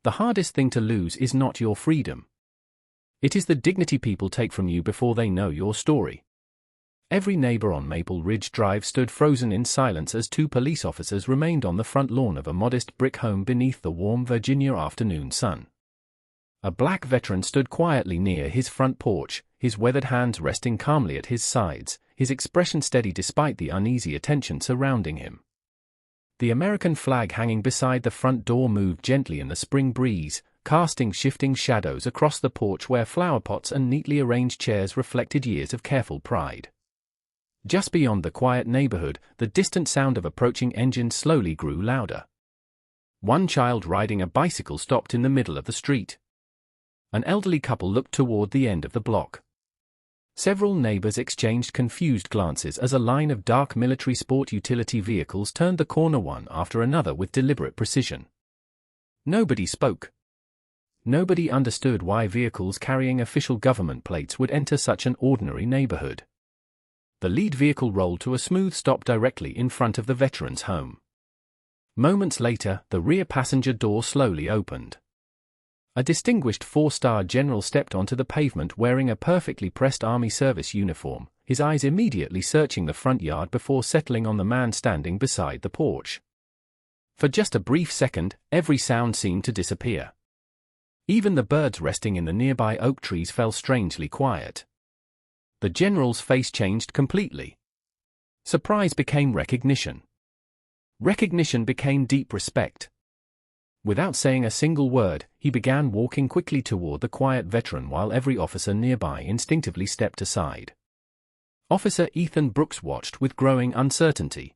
the hardest thing to lose is not your freedom. It is the dignity people take from you before they know your story. Every neighbor on Maple Ridge Drive stood frozen in silence as two police officers remained on the front lawn of a modest brick home beneath the warm Virginia afternoon sun. A black veteran stood quietly near his front porch, his weathered hands resting calmly at his sides, his expression steady despite the uneasy attention surrounding him. The American flag hanging beside the front door moved gently in the spring breeze, casting shifting shadows across the porch where flower pots and neatly arranged chairs reflected years of careful pride. Just beyond the quiet neighborhood, the distant sound of approaching engines slowly grew louder. One child riding a bicycle stopped in the middle of the street. An elderly couple looked toward the end of the block. Several neighbors exchanged confused glances as a line of dark military sport utility vehicles turned the corner one after another with deliberate precision. Nobody spoke. Nobody understood why vehicles carrying official government plates would enter such an ordinary neighborhood. The lead vehicle rolled to a smooth stop directly in front of the veteran's home. Moments later, the rear passenger door slowly opened. A distinguished four-star general stepped onto the pavement wearing a perfectly pressed Army service uniform, his eyes immediately searching the front yard before settling on the man standing beside the porch. For just a brief second, every sound seemed to disappear. Even the birds resting in the nearby oak trees fell strangely quiet. The general's face changed completely. Surprise became recognition. Recognition became deep respect. Without saying a single word, he began walking quickly toward the quiet veteran while every officer nearby instinctively stepped aside. Officer Ethan Brooks watched with growing uncertainty.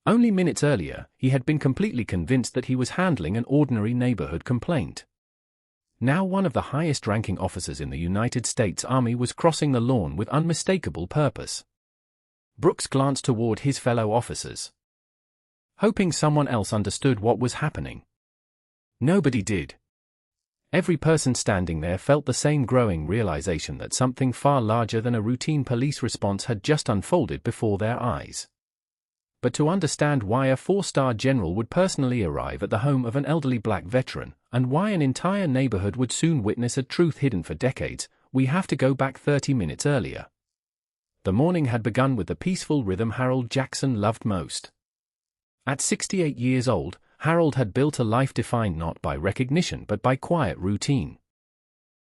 Only minutes earlier, he had been completely convinced that he was handling an ordinary neighborhood complaint. Now one of the highest-ranking officers in the United States Army was crossing the lawn with unmistakable purpose. Brooks glanced toward his fellow officers, hoping someone else understood what was happening. Nobody did. Every person standing there felt the same growing realization that something far larger than a routine police response had just unfolded before their eyes. But to understand why a four-star general would personally arrive at the home of an elderly black veteran, and why an entire neighborhood would soon witness a truth hidden for decades, we have to go back 30 minutes earlier. The morning had begun with the peaceful rhythm Harold Jackson loved most. At 68 years old, Harold had built a life defined not by recognition but by quiet routine.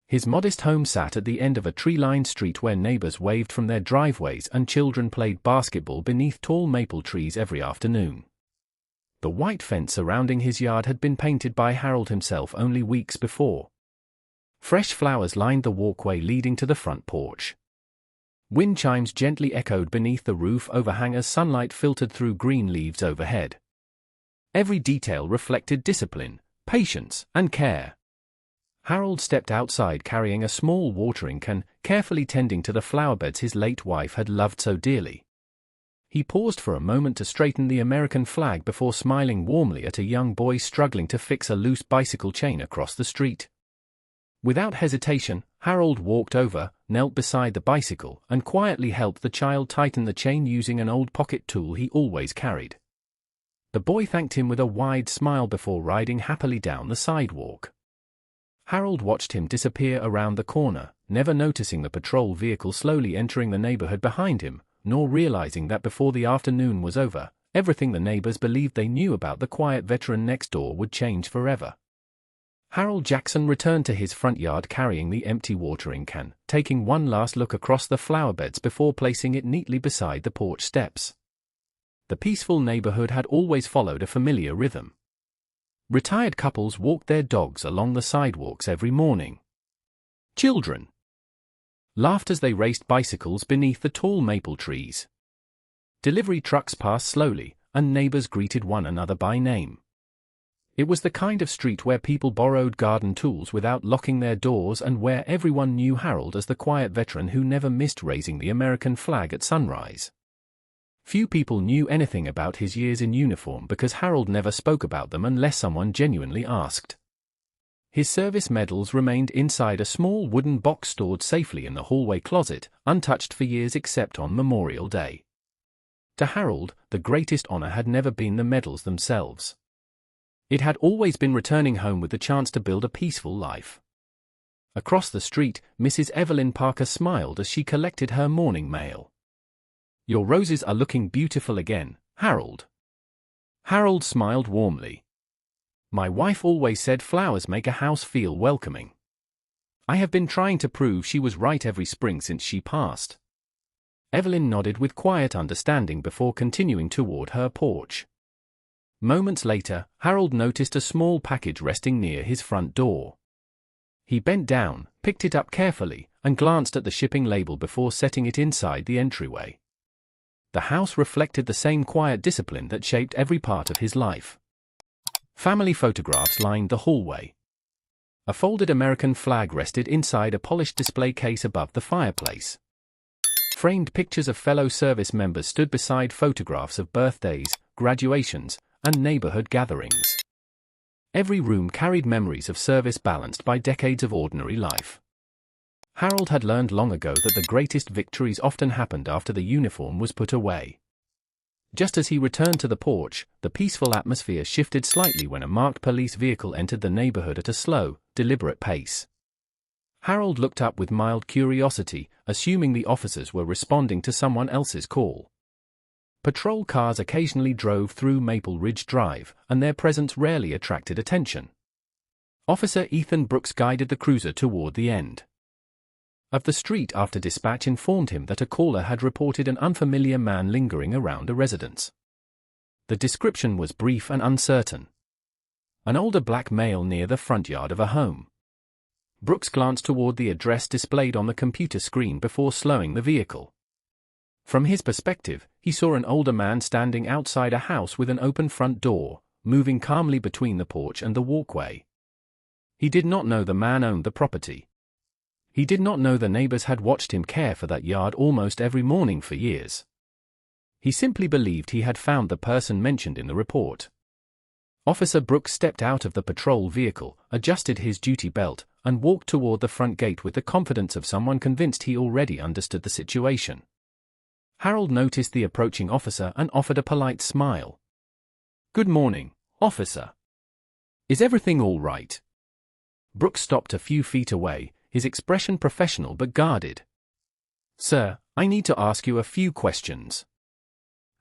His modest home sat at the end of a tree-lined street where neighbors waved from their driveways and children played basketball beneath tall maple trees every afternoon. The white fence surrounding his yard had been painted by Harold himself only weeks before. Fresh flowers lined the walkway leading to the front porch. Wind chimes gently echoed beneath the roof overhang as sunlight filtered through green leaves overhead. Every detail reflected discipline, patience, and care. Harold stepped outside carrying a small watering can, carefully tending to the flowerbeds his late wife had loved so dearly. He paused for a moment to straighten the American flag before smiling warmly at a young boy struggling to fix a loose bicycle chain across the street. Without hesitation, Harold walked over, knelt beside the bicycle, and quietly helped the child tighten the chain using an old pocket tool he always carried. The boy thanked him with a wide smile before riding happily down the sidewalk. Harold watched him disappear around the corner, never noticing the patrol vehicle slowly entering the neighborhood behind him, nor realizing that before the afternoon was over, everything the neighbors believed they knew about the quiet veteran next door would change forever. Harold Jackson returned to his front yard carrying the empty watering can, taking one last look across the flowerbeds before placing it neatly beside the porch steps. The peaceful neighborhood had always followed a familiar rhythm. Retired couples walked their dogs along the sidewalks every morning. Children laughed as they raced bicycles beneath the tall maple trees. Delivery trucks passed slowly, and neighbors greeted one another by name. It was the kind of street where people borrowed garden tools without locking their doors and where everyone knew Harold as the quiet veteran who never missed raising the American flag at sunrise. Few people knew anything about his years in uniform because Harold never spoke about them unless someone genuinely asked. His service medals remained inside a small wooden box stored safely in the hallway closet, untouched for years except on Memorial Day. To Harold, the greatest honor had never been the medals themselves. It had always been returning home with the chance to build a peaceful life. Across the street, Mrs. Evelyn Parker smiled as she collected her morning mail. "Your roses are looking beautiful again, Harold." Harold smiled warmly. "My wife always said flowers make a house feel welcoming. I have been trying to prove she was right every spring since she passed." Evelyn nodded with quiet understanding before continuing toward her porch. Moments later, Harold noticed a small package resting near his front door. He bent down, picked it up carefully, and glanced at the shipping label before setting it inside the entryway. The house reflected the same quiet discipline that shaped every part of his life. Family photographs lined the hallway. A folded American flag rested inside a polished display case above the fireplace. Framed pictures of fellow service members stood beside photographs of birthdays, graduations, and neighborhood gatherings. Every room carried memories of service balanced by decades of ordinary life. Harold had learned long ago that the greatest victories often happened after the uniform was put away. Just as he returned to the porch, the peaceful atmosphere shifted slightly when a marked police vehicle entered the neighborhood at a slow, deliberate pace. Harold looked up with mild curiosity, assuming the officers were responding to someone else's call. Patrol cars occasionally drove through Maple Ridge Drive, and their presence rarely attracted attention. Officer Ethan Brooks guided the cruiser toward the end of the street after dispatch informed him that a caller had reported an unfamiliar man lingering around a residence. The description was brief and uncertain. An older black male near the front yard of a home. Brooks glanced toward the address displayed on the computer screen before slowing the vehicle. From his perspective, he saw an older man standing outside a house with an open front door, moving calmly between the porch and the walkway. He did not know the man owned the property. He did not know the neighbors had watched him care for that yard almost every morning for years. He simply believed he had found the person mentioned in the report. Officer Brooks stepped out of the patrol vehicle, adjusted his duty belt, and walked toward the front gate with the confidence of someone convinced he already understood the situation. Harold noticed the approaching officer and offered a polite smile. "Good morning, officer. Is everything all right?" Brooks stopped a few feet away, his expression professional but guarded. "Sir, I need to ask you a few questions."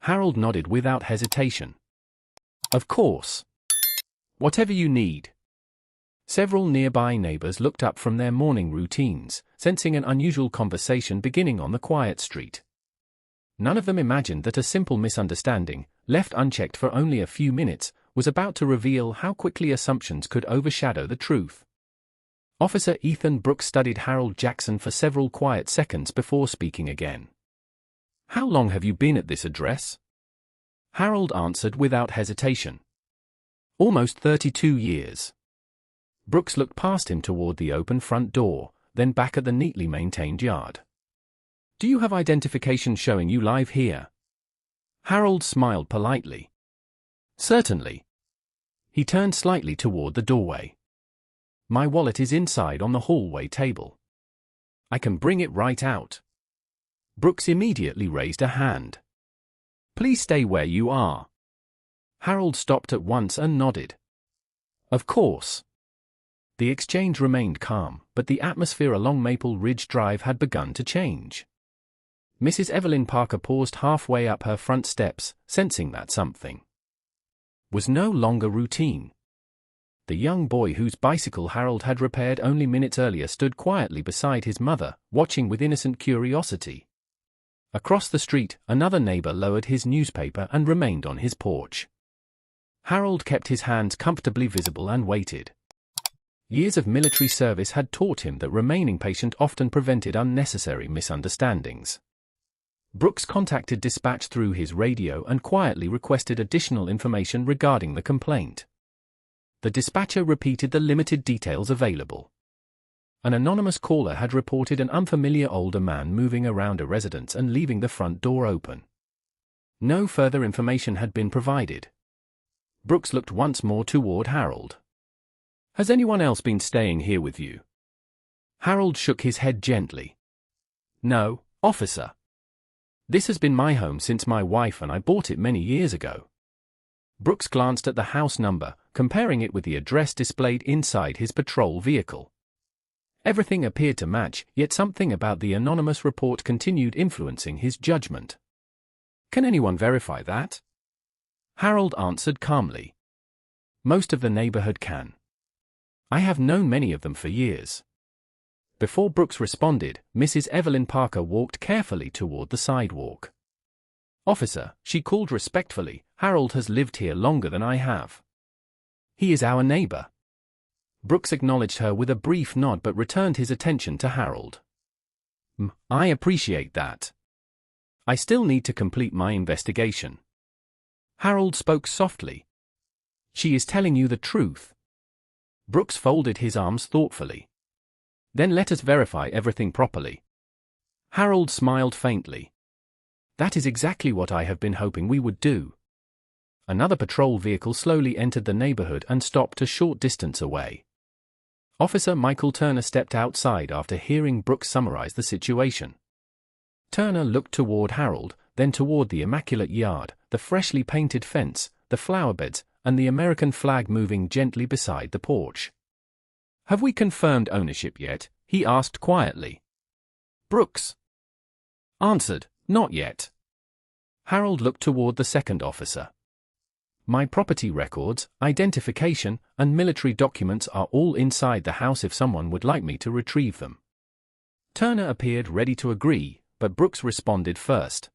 Harold nodded without hesitation. "Of course. Whatever you need." Several nearby neighbors looked up from their morning routines, sensing an unusual conversation beginning on the quiet street. None of them imagined that a simple misunderstanding, left unchecked for only a few minutes, was about to reveal how quickly assumptions could overshadow the truth. Officer Ethan Brooks studied Harold Jackson for several quiet seconds before speaking again. "How long have you been at this address?" Harold answered without hesitation. "Almost 32 years. Brooks looked past him toward the open front door, then back at the neatly maintained yard. "Do you have identification showing you live here?" Harold smiled politely. "Certainly." He turned slightly toward the doorway. "My wallet is inside on the hallway table. I can bring it right out." Brooks immediately raised a hand. "Please stay where you are." Harold stopped at once and nodded. "Of course." The exchange remained calm, but the atmosphere along Maple Ridge Drive had begun to change. Mrs. Evelyn Parker paused halfway up her front steps, sensing that something was no longer routine. The young boy whose bicycle Harold had repaired only minutes earlier stood quietly beside his mother, watching with innocent curiosity. Across the street, another neighbor lowered his newspaper and remained on his porch. Harold kept his hands comfortably visible and waited. Years of military service had taught him that remaining patient often prevented unnecessary misunderstandings. Brooks contacted dispatch through his radio and quietly requested additional information regarding the complaint. The dispatcher repeated the limited details available. An anonymous caller had reported an unfamiliar older man moving around a residence and leaving the front door open. No further information had been provided. Brooks looked once more toward Harold. "Has anyone else been staying here with you?" Harold shook his head gently. "No, officer. This has been my home since my wife and I bought it many years ago." Brooks glanced at the house number, comparing it with the address displayed inside his patrol vehicle. Everything appeared to match, yet something about the anonymous report continued influencing his judgment. "Can anyone verify that?" Harold answered calmly. "Most of the neighborhood can. I have known many of them for years." Before Brooks responded, Mrs. Evelyn Parker walked carefully toward the sidewalk. "Officer," she called respectfully, "Harold has lived here longer than I have. He is our neighbor." Brooks acknowledged her with a brief nod but returned his attention to Harold. "I appreciate that. I still need to complete my investigation." Harold spoke softly. "She is telling you the truth." Brooks folded his arms thoughtfully. "Then let us verify everything properly." Harold smiled faintly. "That is exactly what I have been hoping we would do." Another patrol vehicle slowly entered the neighborhood and stopped a short distance away. Officer Michael Turner stepped outside after hearing Brooks summarize the situation. Turner looked toward Harold, then toward the immaculate yard, the freshly painted fence, the flower beds, and the American flag moving gently beside the porch. "Have we confirmed ownership yet?" he asked quietly. Brooks answered, "Not yet." Harold looked toward the second officer. "My property records, identification, and military documents are all inside the house if someone would like me to retrieve them." Turner appeared ready to agree, but Brooks responded first.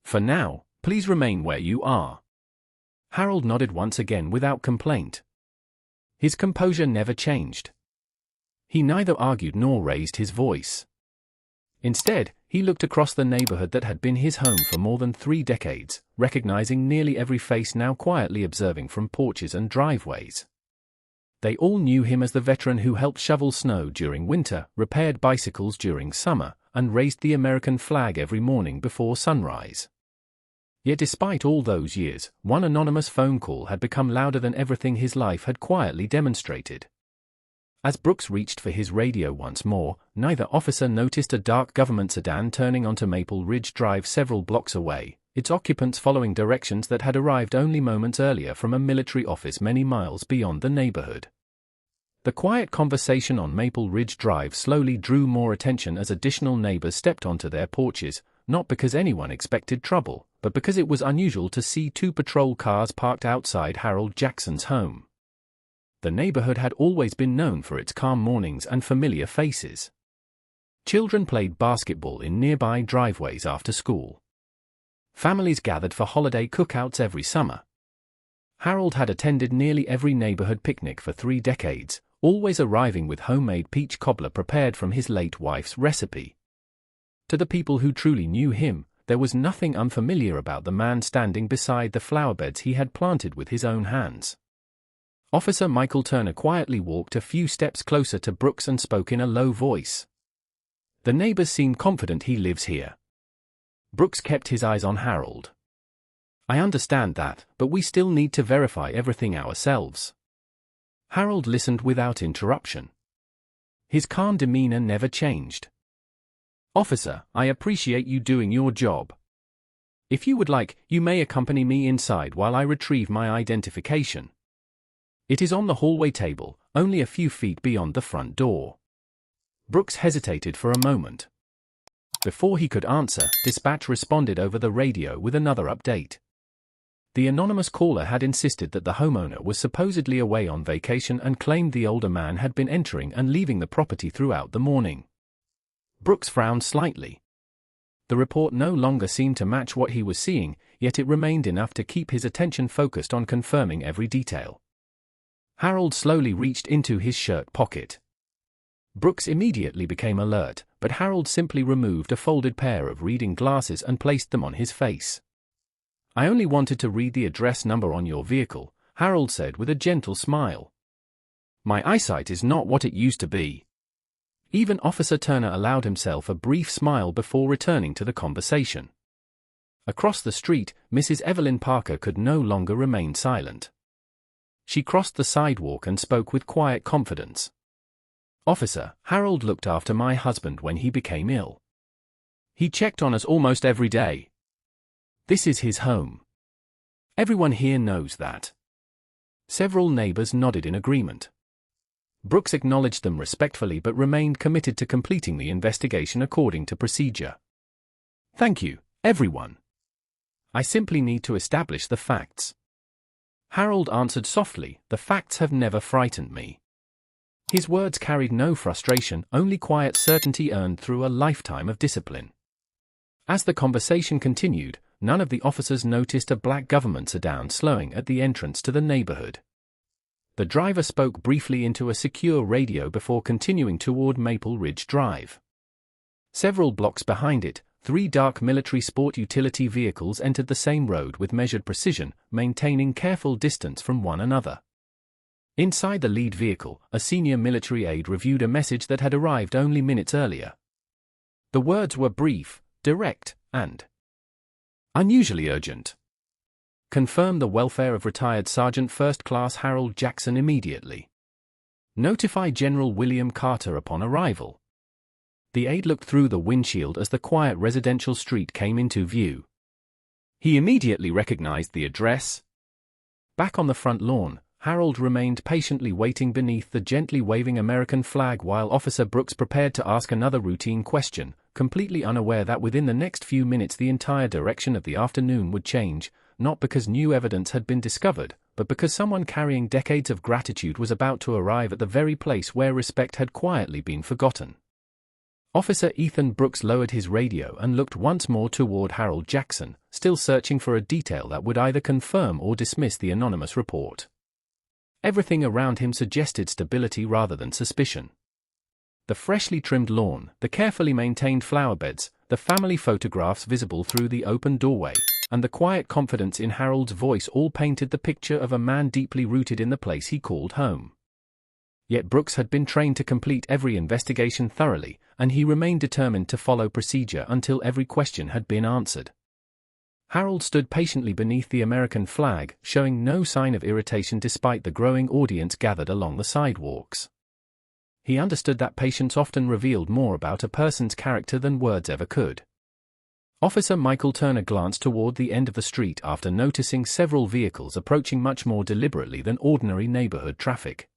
"For now, please remain where you are." Harold nodded once again without complaint. His composure never changed. He neither argued nor raised his voice. Instead, he looked across the neighborhood that had been his home for more than 3 decades, recognizing nearly every face now quietly observing from porches and driveways. They all knew him as the veteran who helped shovel snow during winter, repaired bicycles during summer, and raised the American flag every morning before sunrise. Yet despite all those years, one anonymous phone call had become louder than everything his life had quietly demonstrated. As Brooks reached for his radio once more, neither officer noticed a dark government sedan turning onto Maple Ridge Drive several blocks away, its occupants following directions that had arrived only moments earlier from a military office many miles beyond the neighborhood. The quiet conversation on Maple Ridge Drive slowly drew more attention as additional neighbors stepped onto their porches, not because anyone expected trouble, but because it was unusual to see 2 patrol cars parked outside Harold Jackson's home. The neighborhood had always been known for its calm mornings and familiar faces. Children played basketball in nearby driveways after school. Families gathered for holiday cookouts every summer. Harold had attended nearly every neighborhood picnic for 3 decades, always arriving with homemade peach cobbler prepared from his late wife's recipe. To the people who truly knew him, there was nothing unfamiliar about the man standing beside the flower beds he had planted with his own hands. Officer Michael Turner quietly walked a few steps closer to Brooks and spoke in a low voice. "The neighbors seem confident he lives here." Brooks kept his eyes on Harold. "I understand that, but we still need to verify everything ourselves." Harold listened without interruption. His calm demeanor never changed. "Officer, I appreciate you doing your job. If you would like, you may accompany me inside while I retrieve my identification. It is on the hallway table, only a few feet beyond the front door." Brooks hesitated for a moment. Before he could answer, dispatch responded over the radio with another update. The anonymous caller had insisted that the homeowner was supposedly away on vacation and claimed the older man had been entering and leaving the property throughout the morning. Brooks frowned slightly. The report no longer seemed to match what he was seeing, yet it remained enough to keep his attention focused on confirming every detail. Harold slowly reached into his shirt pocket. Brooks immediately became alert, but Harold simply removed a folded pair of reading glasses and placed them on his face. "I only wanted to read the address number on your vehicle," Harold said with a gentle smile. "My eyesight is not what it used to be." Even Officer Turner allowed himself a brief smile before returning to the conversation. Across the street, Mrs. Evelyn Parker could no longer remain silent. She crossed the sidewalk and spoke with quiet confidence. "Officer, Harold looked after my husband when he became ill. He checked on us almost every day. This is his home. Everyone here knows that. Several neighbors nodded in agreement. Brooks acknowledged them respectfully but remained committed to completing the investigation according to procedure. Thank you, everyone. I simply need to establish the facts. Harold answered softly, the facts have never frightened me. His words carried no frustration, only quiet certainty earned through a lifetime of discipline. As the conversation continued, none of the officers noticed a black government sedan slowing at the entrance to the neighborhood. The driver spoke briefly into a secure radio before continuing toward Maple Ridge Drive. Several blocks behind it, 3 dark military sport utility vehicles entered the same road with measured precision, maintaining careful distance from one another. Inside the lead vehicle, a senior military aide reviewed a message that had arrived only minutes earlier. The words were brief, direct, and unusually urgent. Confirm the welfare of retired Sergeant First Class Harold Jackson immediately. Notify General William Carter upon arrival. The aide looked through the windshield as the quiet residential street came into view. He immediately recognized the address. Back on the front lawn, Harold remained patiently waiting beneath the gently waving American flag while Officer Brooks prepared to ask another routine question, completely unaware that within the next few minutes the entire direction of the afternoon would change, not because new evidence had been discovered, but because someone carrying decades of gratitude was about to arrive at the very place where respect had quietly been forgotten. Officer Ethan Brooks lowered his radio and looked once more toward Harold Jackson, still searching for a detail that would either confirm or dismiss the anonymous report. Everything around him suggested stability rather than suspicion. The freshly trimmed lawn, the carefully maintained flower beds, the family photographs visible through the open doorway, and the quiet confidence in Harold's voice all painted the picture of a man deeply rooted in the place he called home. Yet Brooks had been trained to complete every investigation thoroughly, and he remained determined to follow procedure until every question had been answered. Harold stood patiently beneath the American flag, showing no sign of irritation despite the growing audience gathered along the sidewalks. He understood that patience often revealed more about a person's character than words ever could. Officer Michael Turner glanced toward the end of the street after noticing several vehicles approaching much more deliberately than ordinary neighborhood traffic.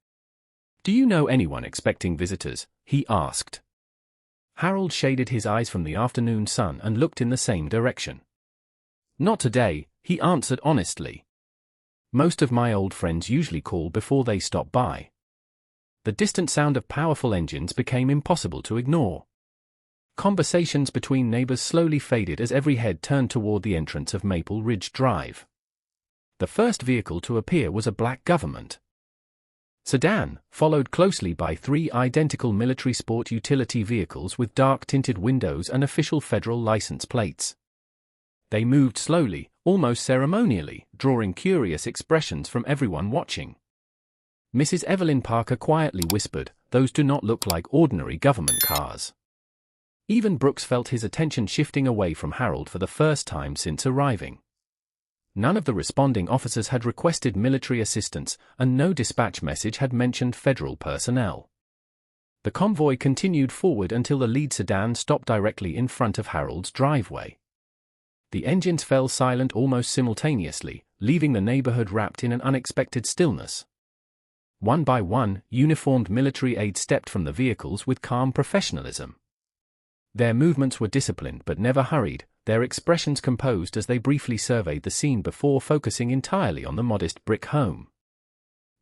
"Do you know anyone expecting visitors?" he asked. Harold shaded his eyes from the afternoon sun and looked in the same direction. "Not today," he answered honestly. "Most of my old friends usually call before they stop by." The distant sound of powerful engines became impossible to ignore. Conversations between neighbors slowly faded as every head turned toward the entrance of Maple Ridge Drive. The first vehicle to appear was a black government sedan, followed closely by 3 identical military sport utility vehicles with dark-tinted windows and official federal license plates. They moved slowly, almost ceremonially, drawing curious expressions from everyone watching. Mrs. Evelyn Parker quietly whispered, "Those do not look like ordinary government cars." Even Brooks felt his attention shifting away from Harold for the first time since arriving. None of the responding officers had requested military assistance, and no dispatch message had mentioned federal personnel. The convoy continued forward until the lead sedan stopped directly in front of Harold's driveway. The engines fell silent almost simultaneously, leaving the neighborhood wrapped in an unexpected stillness. One by one, uniformed military aides stepped from the vehicles with calm professionalism. Their movements were disciplined but never hurried, their expressions composed as they briefly surveyed the scene before focusing entirely on the modest brick home.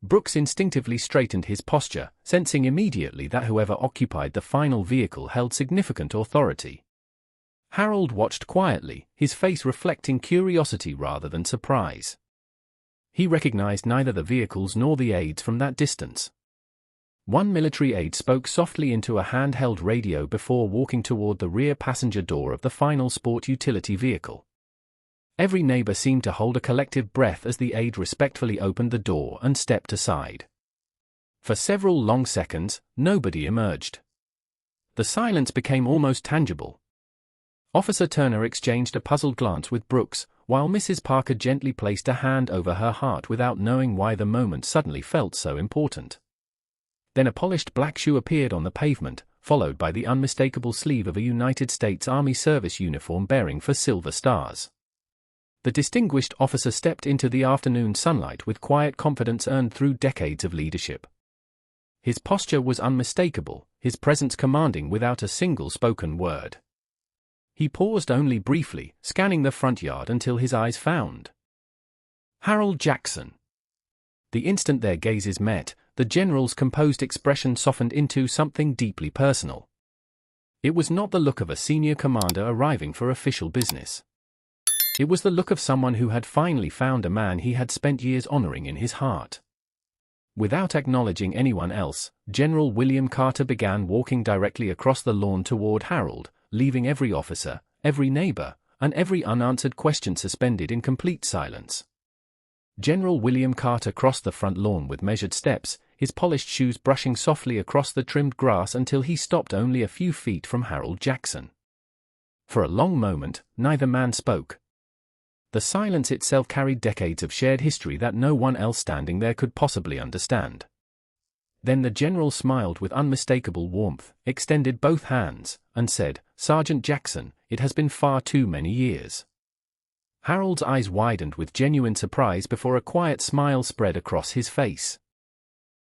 Brooks instinctively straightened his posture, sensing immediately that whoever occupied the final vehicle held significant authority. Harold watched quietly, his face reflecting curiosity rather than surprise. He recognized neither the vehicles nor the aides from that distance. One military aide spoke softly into a handheld radio before walking toward the rear passenger door of the final sport utility vehicle. Every neighbor seemed to hold a collective breath as the aide respectfully opened the door and stepped aside. For several long seconds, nobody emerged. The silence became almost tangible. Officer Turner exchanged a puzzled glance with Brooks, while Mrs. Parker gently placed a hand over her heart without knowing why the moment suddenly felt so important. Then a polished black shoe appeared on the pavement, followed by the unmistakable sleeve of a United States Army service uniform bearing 4 silver stars. The distinguished officer stepped into the afternoon sunlight with quiet confidence earned through decades of leadership. His posture was unmistakable, his presence commanding without a single spoken word. He paused only briefly, scanning the front yard until his eyes found Harold Jackson. The instant their gazes met, the general's composed expression softened into something deeply personal. It was not the look of a senior commander arriving for official business. It was the look of someone who had finally found a man he had spent years honoring in his heart. Without acknowledging anyone else, General William Carter began walking directly across the lawn toward Harold, leaving every officer, every neighbor, and every unanswered question suspended in complete silence. General William Carter crossed the front lawn with measured steps, his polished shoes brushing softly across the trimmed grass until he stopped only a few feet from Harold Jackson. For a long moment, neither man spoke. The silence itself carried decades of shared history that no one else standing there could possibly understand. Then the general smiled with unmistakable warmth, extended both hands, and said, "Sergeant Jackson, it has been far too many years." Harold's eyes widened with genuine surprise before a quiet smile spread across his face.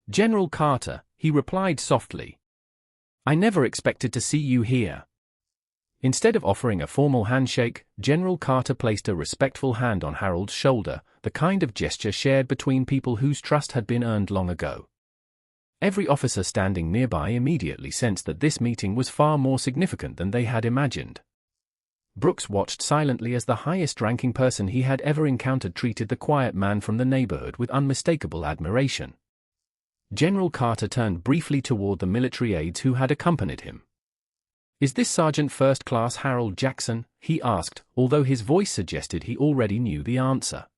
"General Carter," he replied softly, "I never expected to see you here." Instead of offering a formal handshake, General Carter placed a respectful hand on Harold's shoulder, the kind of gesture shared between people whose trust had been earned long ago. Every officer standing nearby immediately sensed that this meeting was far more significant than they had imagined. Brooks watched silently as the highest-ranking person he had ever encountered treated the quiet man from the neighborhood with unmistakable admiration. General Carter turned briefly toward the military aides who had accompanied him. "Is this Sergeant First Class Harold Jackson?" he asked, although his voice suggested he already knew the answer.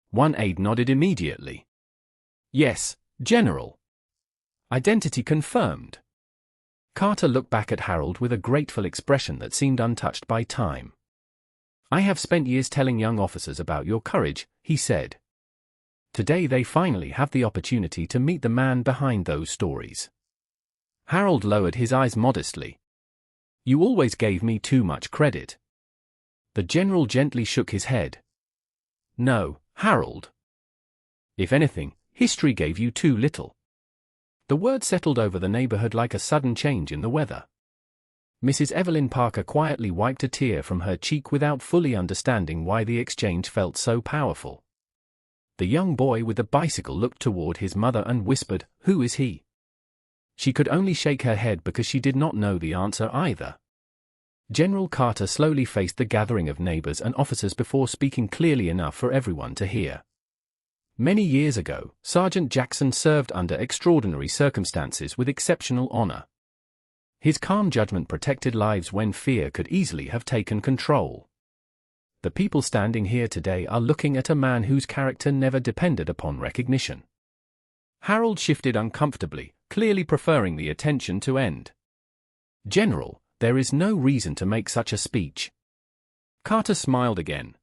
One aide nodded immediately. "Yes, General." Identity confirmed. Carter looked back at Harold with a grateful expression that seemed untouched by time. "I have spent years telling young officers about your courage," he said. "Today they finally have the opportunity to meet the man behind those stories." Harold lowered his eyes modestly. "You always gave me too much credit." The general gently shook his head. "No, Harold. If anything, history gave you too little." The word settled over the neighborhood like a sudden change in the weather. Mrs. Evelyn Parker quietly wiped a tear from her cheek without fully understanding why the exchange felt so powerful. The young boy with the bicycle looked toward his mother and whispered, "Who is he?" She could only shake her head because she did not know the answer either. General Carter slowly faced the gathering of neighbors and officers before speaking clearly enough for everyone to hear. "Many years ago, Sergeant Jackson served under extraordinary circumstances with exceptional honor. His calm judgment protected lives when fear could easily have taken control. The people standing here today are looking at a man whose character never depended upon recognition." Harold shifted uncomfortably, clearly preferring the attention to end. "General, there is no reason to make such a speech." Carter smiled again.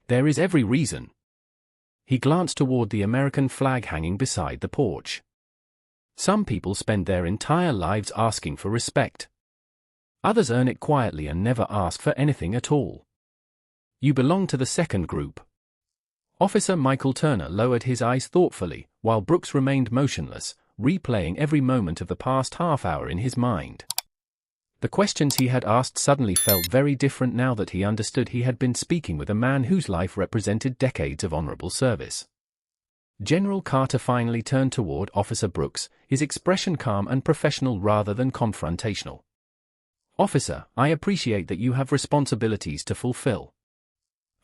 "There is every reason." He glanced toward the American flag hanging beside the porch. "Some people spend their entire lives asking for respect. Others earn it quietly and never ask for anything at all. You belong to the second group." Officer Michael Turner lowered his eyes thoughtfully, while Brooks remained motionless, replaying every moment of the past half hour in his mind. The questions he had asked suddenly felt very different now that he understood he had been speaking with a man whose life represented decades of honorable service. General Carter finally turned toward Officer Brooks, his expression calm and professional rather than confrontational. "Officer, I appreciate that you have responsibilities to fulfill.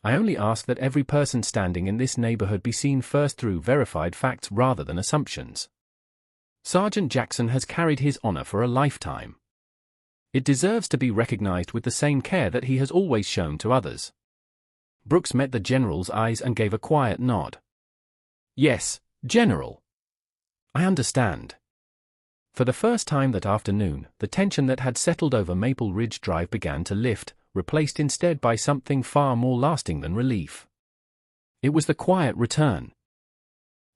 I only ask that every person standing in this neighborhood be seen first through verified facts rather than assumptions. Sergeant Jackson has carried his honor for a lifetime. It deserves to be recognized with the same care that he has always shown to others." Brooks met the general's eyes and gave a quiet nod. "Yes, General. I understand." For the first time that afternoon, the tension that had settled over Maple Ridge Drive began to lift, replaced instead by something far more lasting than relief. It was the quiet return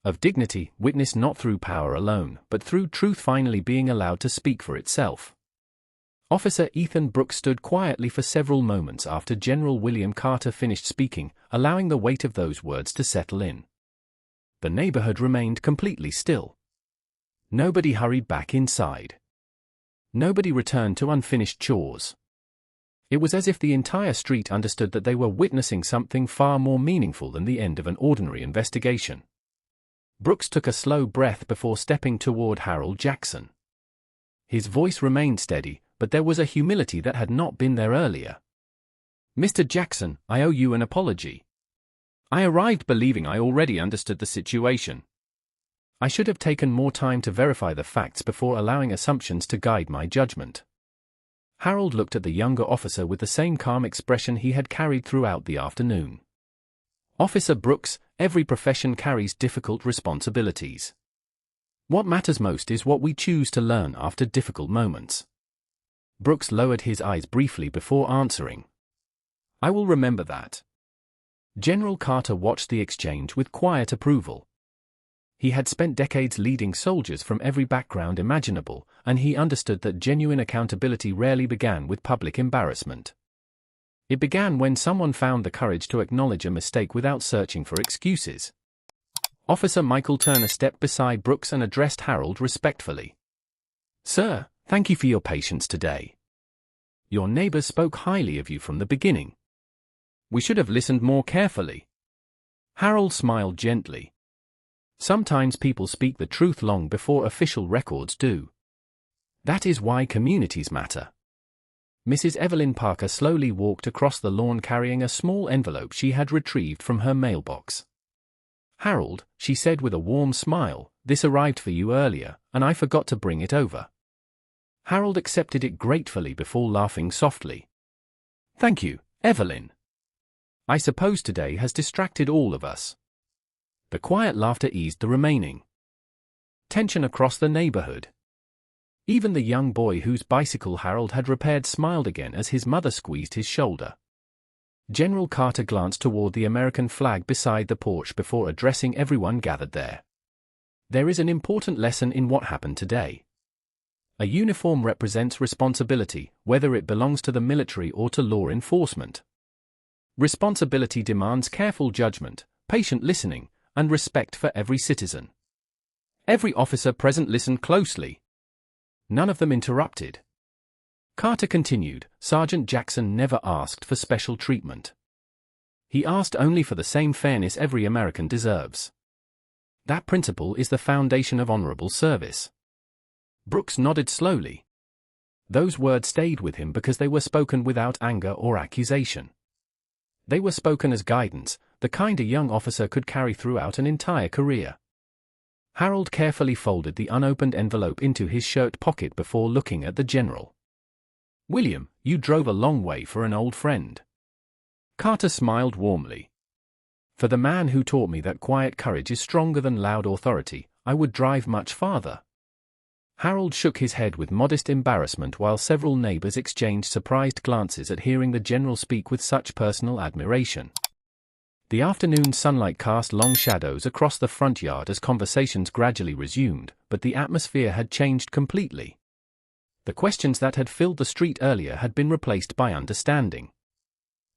of dignity, witnessed not through power alone, but through truth finally being allowed to speak for itself. Officer Ethan Brooks stood quietly for several moments after General William Carter finished speaking, allowing the weight of those words to settle in. The neighborhood remained completely still. Nobody hurried back inside. Nobody returned to unfinished chores. It was as if the entire street understood that they were witnessing something far more meaningful than the end of an ordinary investigation. Brooks took a slow breath before stepping toward Harold Jackson. His voice remained steady, but there was a humility that had not been there earlier. "Mr. Jackson, I owe you an apology. I arrived believing I already understood the situation. I should have taken more time to verify the facts before allowing assumptions to guide my judgment." Harold looked at the younger officer with the same calm expression he had carried throughout the afternoon. "Officer Brooks, every profession carries difficult responsibilities. What matters most is what we choose to learn after difficult moments." Brooks lowered his eyes briefly before answering. "I will remember that." General Carter watched the exchange with quiet approval. He had spent decades leading soldiers from every background imaginable, and he understood that genuine accountability rarely began with public embarrassment. It began when someone found the courage to acknowledge a mistake without searching for excuses. Officer Michael Turner stepped beside Brooks and addressed Harold respectfully. "Sir, thank you for your patience today. Your neighbors spoke highly of you from the beginning. We should have listened more carefully." Harold smiled gently. "Sometimes people speak the truth long before official records do. That is why communities matter." Mrs. Evelyn Parker slowly walked across the lawn carrying a small envelope she had retrieved from her mailbox. "Harold," she said with a warm smile, "this arrived for you earlier, and I forgot to bring it over." Harold accepted it gratefully before laughing softly. "Thank you, Evelyn. I suppose today has distracted all of us." The quiet laughter eased the remaining tension across the neighborhood. Even the young boy whose bicycle Harold had repaired smiled again as his mother squeezed his shoulder. General Carter glanced toward the American flag beside the porch before addressing everyone gathered there. "There is an important lesson in what happened today. A uniform represents responsibility, whether it belongs to the military or to law enforcement. Responsibility demands careful judgment, patient listening, and respect for every citizen." Every officer present listened closely. None of them interrupted. Carter continued, "Sergeant Jackson never asked for special treatment. He asked only for the same fairness every American deserves. That principle is the foundation of honorable service." Brooks nodded slowly. Those words stayed with him because they were spoken without anger or accusation. They were spoken as guidance, the kind a young officer could carry throughout an entire career. Harold carefully folded the unopened envelope into his shirt pocket before looking at the general. "William, you drove a long way for an old friend." Carter smiled warmly. "For the man who taught me that quiet courage is stronger than loud authority, I would drive much farther." Harold shook his head with modest embarrassment while several neighbors exchanged surprised glances at hearing the general speak with such personal admiration. The afternoon sunlight cast long shadows across the front yard as conversations gradually resumed, but the atmosphere had changed completely. The questions that had filled the street earlier had been replaced by understanding.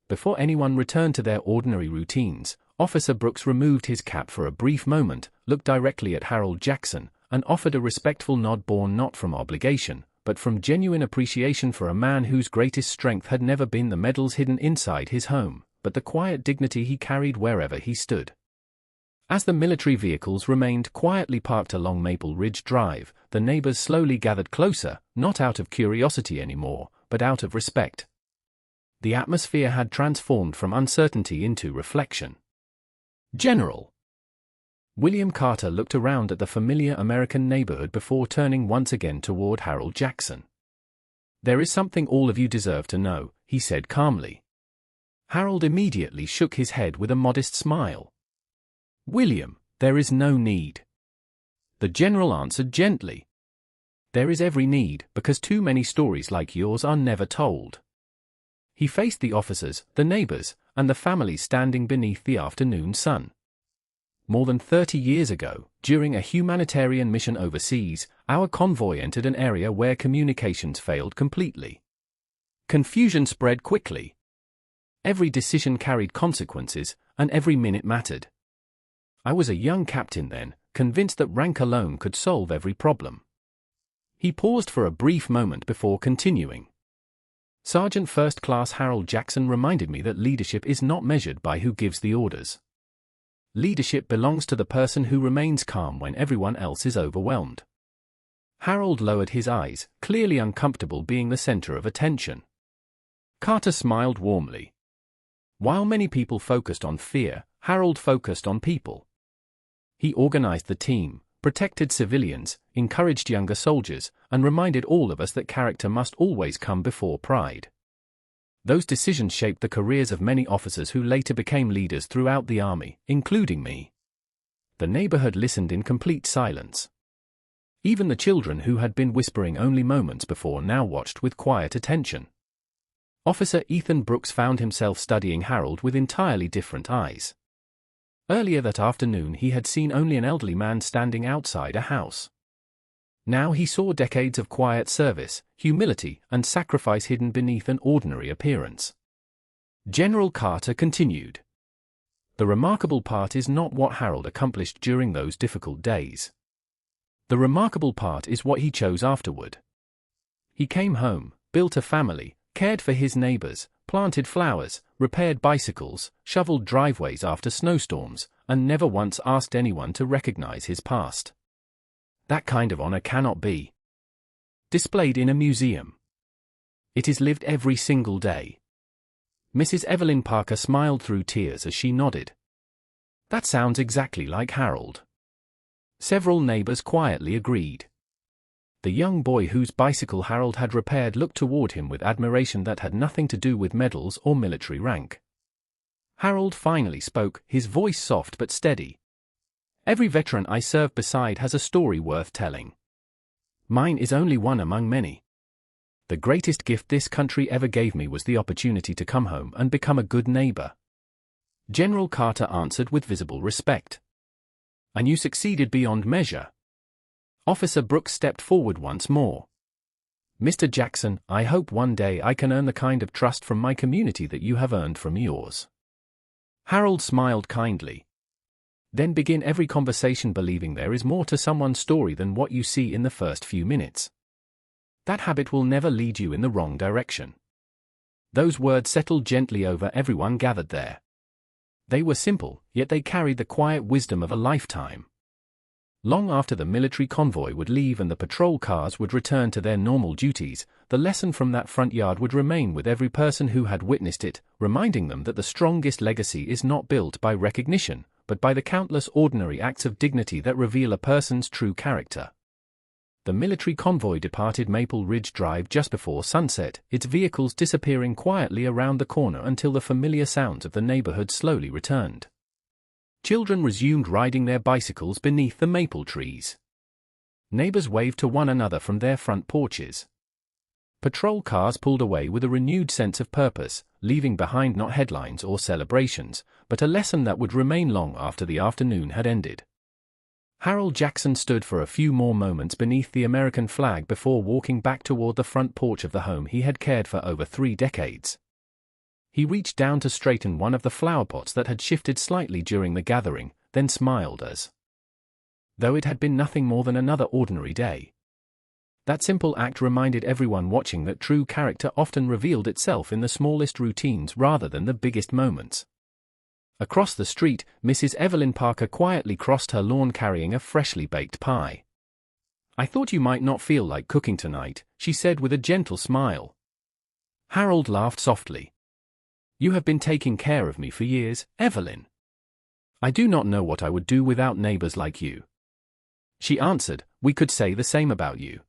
Before anyone returned to their ordinary routines, Officer Brooks removed his cap for a brief moment, looked directly at Harold Jackson, and offered a respectful nod born not from obligation, but from genuine appreciation for a man whose greatest strength had never been the medals hidden inside his home, but the quiet dignity he carried wherever he stood. As the military vehicles remained quietly parked along Maple Ridge Drive, the neighbors slowly gathered closer, not out of curiosity anymore, but out of respect. The atmosphere had transformed from uncertainty into reflection. "General." William Carter looked around at the familiar American neighborhood before turning once again toward Harold Jackson. "There is something all of you deserve to know," he said calmly. Harold immediately shook his head with a modest smile. "William, there is no need." The general answered gently. "There is every need, because too many stories like yours are never told." He faced the officers, the neighbors, and the families standing beneath the afternoon sun. More than 30 years ago, during a humanitarian mission overseas, our convoy entered an area where communications failed completely. Confusion spread quickly. Every decision carried consequences, and every minute mattered. I was a young captain then, convinced that rank alone could solve every problem. He paused for a brief moment before continuing. Sergeant First Class Harold Jackson reminded me that leadership is not measured by who gives the orders. Leadership belongs to the person who remains calm when everyone else is overwhelmed. Harold lowered his eyes, clearly uncomfortable being the center of attention. Carter smiled warmly. While many people focused on fear, Harold focused on people. He organized the team, protected civilians, encouraged younger soldiers, and reminded all of us that character must always come before pride. Those decisions shaped the careers of many officers who later became leaders throughout the Army, including me. The neighborhood listened in complete silence. Even the children who had been whispering only moments before now watched with quiet attention. Officer Ethan Brooks found himself studying Harold with entirely different eyes. Earlier that afternoon he had seen only an elderly man standing outside a house. Now he saw decades of quiet service, humility, and sacrifice hidden beneath an ordinary appearance. General Carter continued. The remarkable part is not what Harold accomplished during those difficult days. The remarkable part is what he chose afterward. He came home, built a family, cared for his neighbors, planted flowers, repaired bicycles, shoveled driveways after snowstorms, and never once asked anyone to recognize his past. That kind of honor cannot be displayed in a museum. It is lived every single day. Mrs. Evelyn Parker smiled through tears as she nodded. That sounds exactly like Harold. Several neighbors quietly agreed. The young boy whose bicycle Harold had repaired looked toward him with admiration that had nothing to do with medals or military rank. Harold finally spoke, his voice soft but steady. Every veteran I served beside has a story worth telling. Mine is only one among many. The greatest gift this country ever gave me was the opportunity to come home and become a good neighbor. General Carter answered with visible respect. And you succeeded beyond measure. Officer Brooks stepped forward once more. Mr. Jackson, I hope one day I can earn the kind of trust from my community that you have earned from yours. Harold smiled kindly. Then begin every conversation believing there is more to someone's story than what you see in the first few minutes. That habit will never lead you in the wrong direction. Those words settled gently over everyone gathered there. They were simple, yet they carried the quiet wisdom of a lifetime. Long after the military convoy would leave and the patrol cars would return to their normal duties, the lesson from that front yard would remain with every person who had witnessed it, reminding them that the strongest legacy is not built by recognition, but by the countless ordinary acts of dignity that reveal a person's true character. The military convoy departed Maple Ridge Drive just before sunset, its vehicles disappearing quietly around the corner until the familiar sounds of the neighborhood slowly returned. Children resumed riding their bicycles beneath the maple trees. Neighbors waved to one another from their front porches. Patrol cars pulled away with a renewed sense of purpose, leaving behind not headlines or celebrations, but a lesson that would remain long after the afternoon had ended. Harold Jackson stood for a few more moments beneath the American flag before walking back toward the front porch of the home he had cared for over 3 decades. He reached down to straighten one of the flower pots that had shifted slightly during the gathering, then smiled as though it had been nothing more than another ordinary day. That simple act reminded everyone watching that true character often revealed itself in the smallest routines rather than the biggest moments. Across the street, Mrs. Evelyn Parker quietly crossed her lawn carrying a freshly baked pie. "I thought you might not feel like cooking tonight," she said with a gentle smile. Harold laughed softly. "You have been taking care of me for years, Evelyn. I do not know what I would do without neighbors like you." She answered, "We could say the same about you."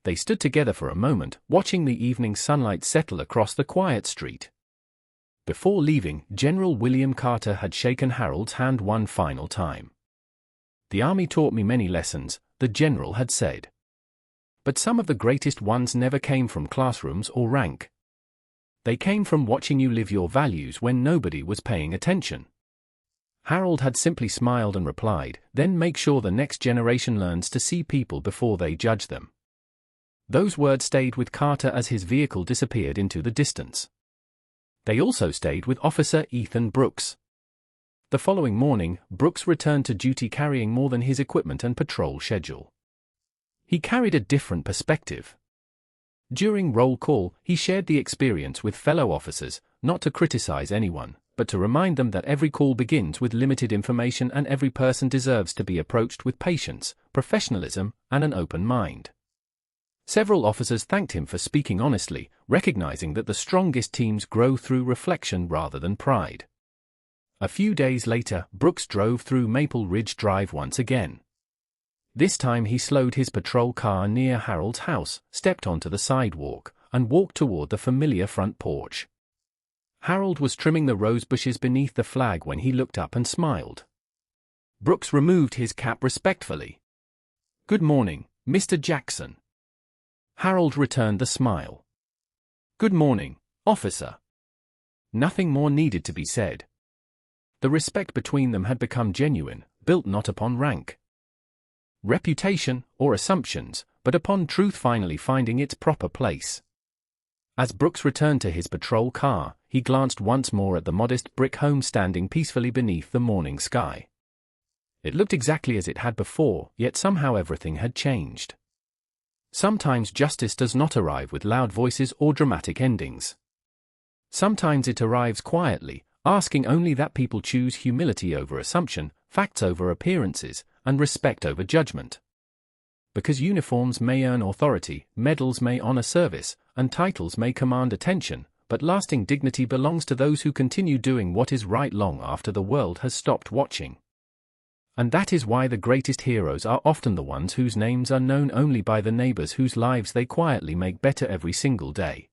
They stood together for a moment, watching the evening sunlight settle across the quiet street. Before leaving, General William Carter had shaken Harold's hand one final time. "The Army taught me many lessons," the general had said. "But some of the greatest ones never came from classrooms or rank. They came from watching you live your values when nobody was paying attention." Harold had simply smiled and replied, "Then make sure the next generation learns to see people before they judge them." Those words stayed with Carter as his vehicle disappeared into the distance. They also stayed with Officer Ethan Brooks. The following morning, Brooks returned to duty carrying more than his equipment and patrol schedule. He carried a different perspective. During roll call, he shared the experience with fellow officers, not to criticize anyone, but to remind them that every call begins with limited information and every person deserves to be approached with patience, professionalism, and an open mind. Several officers thanked him for speaking honestly, recognizing that the strongest teams grow through reflection rather than pride. A few days later, Brooks drove through Maple Ridge Drive once again. This time he slowed his patrol car near Harold's house, stepped onto the sidewalk, and walked toward the familiar front porch. Harold was trimming the rose bushes beneath the flag when he looked up and smiled. Brooks removed his cap respectfully. "Good morning, Mr. Jackson." Harold returned the smile. "Good morning, officer." Nothing more needed to be said. The respect between them had become genuine, built not upon rank, reputation, or assumptions, but upon truth finally finding its proper place. As Brooks returned to his patrol car, he glanced once more at the modest brick home standing peacefully beneath the morning sky. It looked exactly as it had before, yet somehow everything had changed. Sometimes justice does not arrive with loud voices or dramatic endings. Sometimes it arrives quietly, asking only that people choose humility over assumption, facts over appearances, and respect over judgment. Because uniforms may earn authority, medals may honor service, and titles may command attention, but lasting dignity belongs to those who continue doing what is right long after the world has stopped watching. And that is why the greatest heroes are often the ones whose names are known only by the neighbors whose lives they quietly make better every single day.